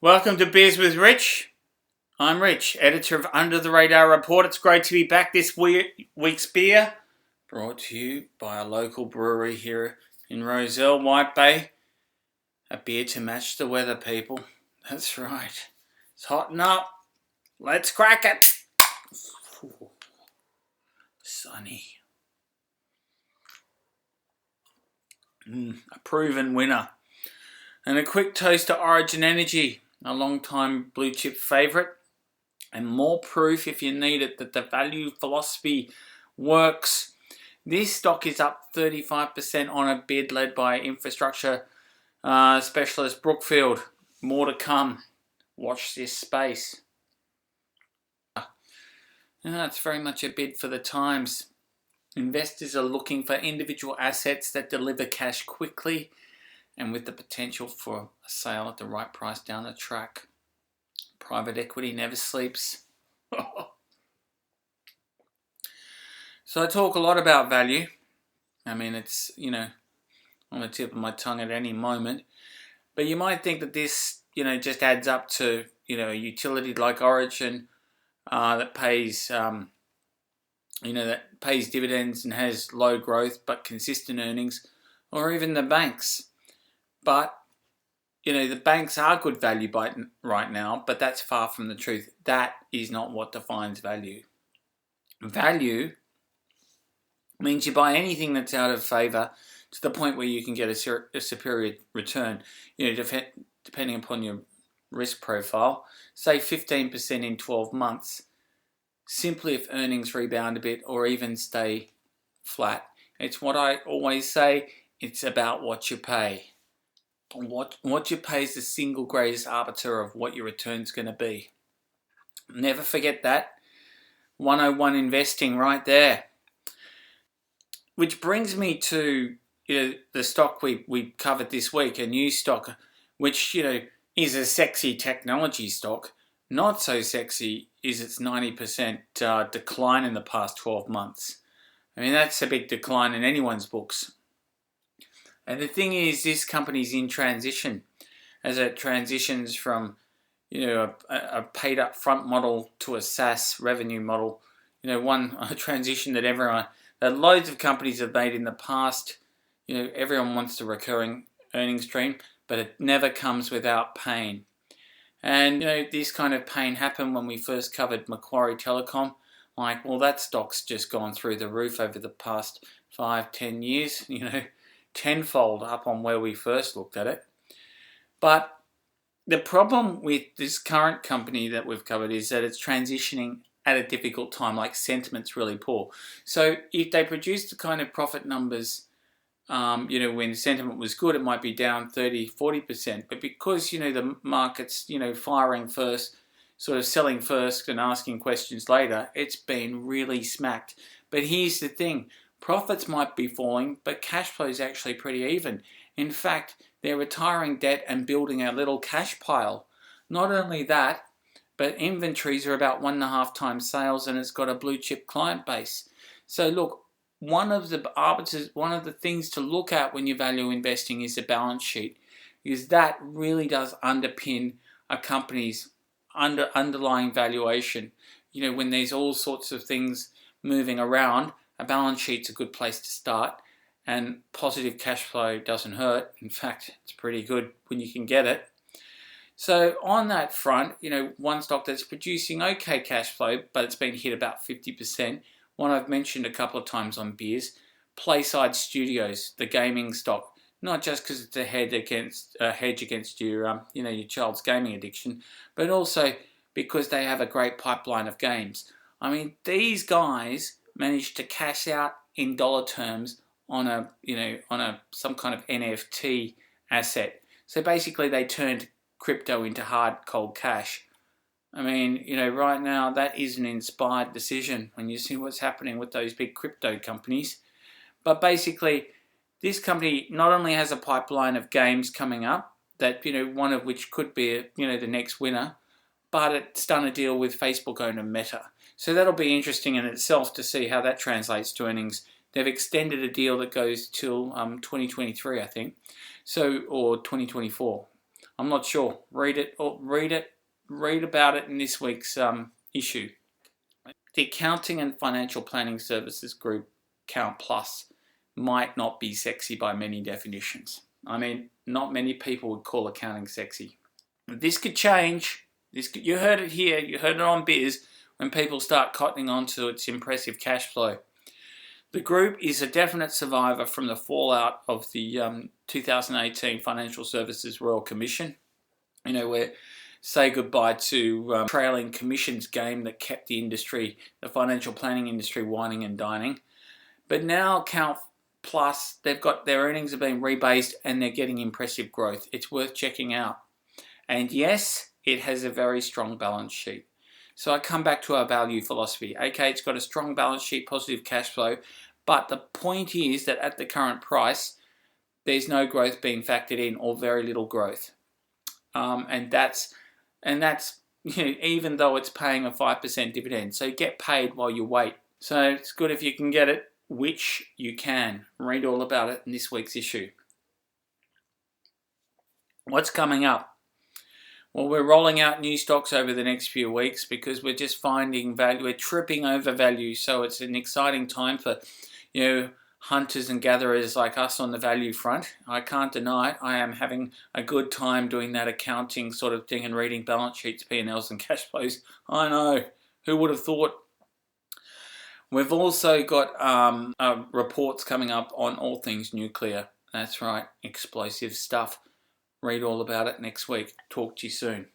Welcome to Beers with Rich. I'm Rich, editor of Under the Radar Report. It's great to be back. This week's beer brought to you by a local brewery here in Rozelle, White Bay. A beer to match the weather, people. That's right. It's hotting up. Let's crack it. Ooh, sunny. A proven winner. And a quick toast to Origin Energy, a long-time blue chip favourite, and more proof if you need it that the value philosophy works. This stock is up 35% on a bid led by infrastructure specialist Brookfield. More to come. Watch this space. It's very much a bid for the times. Investors are looking for individual assets that deliver cash quickly and with the potential for a sale at the right price down the track. Private equity never sleeps. So I talk a lot about value. I mean, it's, on the tip of my tongue at any moment. But you might think that this, just adds up to, a utility like Origin that pays, that pays dividends and has low growth but consistent earnings, or even the banks. But, the banks are good value right now, but that's far from the truth. That is not what defines value. Value means you buy anything that's out of favour to the point where you can get a superior return, depending upon your risk profile. Say 15% in 12 months, simply if earnings rebound a bit or even stay flat. It's what I always say, it's about what you pay. What you pay is the single greatest arbiter of what your return's going to be. Never forget that. 101 investing right there. Which brings me to the stock we covered this week, a new stock, which is a sexy technology stock. Not so sexy is its 90% decline in the past 12 months. I mean, that's a big decline in anyone's books. And the thing is, this company's in transition as it transitions from, a paid up front model to a SaaS revenue model. A transition that loads of companies have made in the past. Everyone wants the recurring earnings stream, but it never comes without pain. And, this kind of pain happened when we first covered Macquarie Telecom. Like, well, that stock's just gone through the roof over the past 5-10 years, tenfold up on where we first looked at it. But the problem with this current company that we've covered is that it's transitioning at a difficult time, like sentiment's really poor. So if they produce the kind of profit numbers, when sentiment was good, it might be down 30-40%. But because, the market's, firing first, sort of selling first and asking questions later, it's been really smacked. But here's the thing. Profits might be falling, but cash flow is actually pretty even. In fact, they're retiring debt and building a little cash pile. Not only that, but inventories are about 1.5 times sales, and it's got a blue chip client base. So look, one of the things to look at when you value investing is the balance sheet, because that really does underpin a company's underlying valuation. When there's all sorts of things moving around, a balance sheet's a good place to start, and positive cash flow doesn't hurt. In fact, it's pretty good when you can get it. So on that front, one stock that's producing okay cash flow, but it's been hit about 50%, one I've mentioned a couple of times on Beers, Playside Studios, the gaming stock. Not just because it's a hedge against your child's gaming addiction, but also because they have a great pipeline of games. I mean, these guys managed to cash out in dollar terms on some kind of NFT asset. So basically they turned crypto into hard cold cash. I mean, right now that is an inspired decision when you see what's happening with those big crypto companies. But basically, this company not only has a pipeline of games coming up that, one of which could be, the next winner, but it's done a deal with Facebook owner Meta. So that'll be interesting in itself to see how that translates to earnings. They've extended a deal that goes till 2023, I think, or 2024. I'm not sure. Read about it in this week's issue. The accounting and financial planning services group, CountPlus, might not be sexy by many definitions. I mean, not many people would call accounting sexy. This could change. You heard it here. You heard it on Biz when people start cottoning on to its impressive cash flow. The group is a definite survivor from the fallout of the 2018 Financial Services Royal Commission. Where say goodbye to trailing commissions game that kept the industry, the financial planning industry, whining and dining. But now CountPlus, they've got their earnings have been rebased and they're getting impressive growth. It's worth checking out. And yes, it has a very strong balance sheet. So I come back to our value philosophy. Okay, it's got a strong balance sheet, positive cash flow, but the point is that at the current price, there's no growth being factored in or very little growth. And that's even though it's paying a 5% dividend. So get paid while you wait. So it's good if you can get it, which you can. Read all about it in this week's issue. What's coming up? Well, we're rolling out new stocks over the next few weeks because we're just finding value. We're tripping over value. So it's an exciting time for, hunters and gatherers like us on the value front. I can't deny it. I am having a good time doing that accounting sort of thing and reading balance sheets, P&Ls and cash flows. I know. Who would have thought? We've also got reports coming up on all things nuclear. That's right. Explosive stuff. Read all about it next week. Talk to you soon.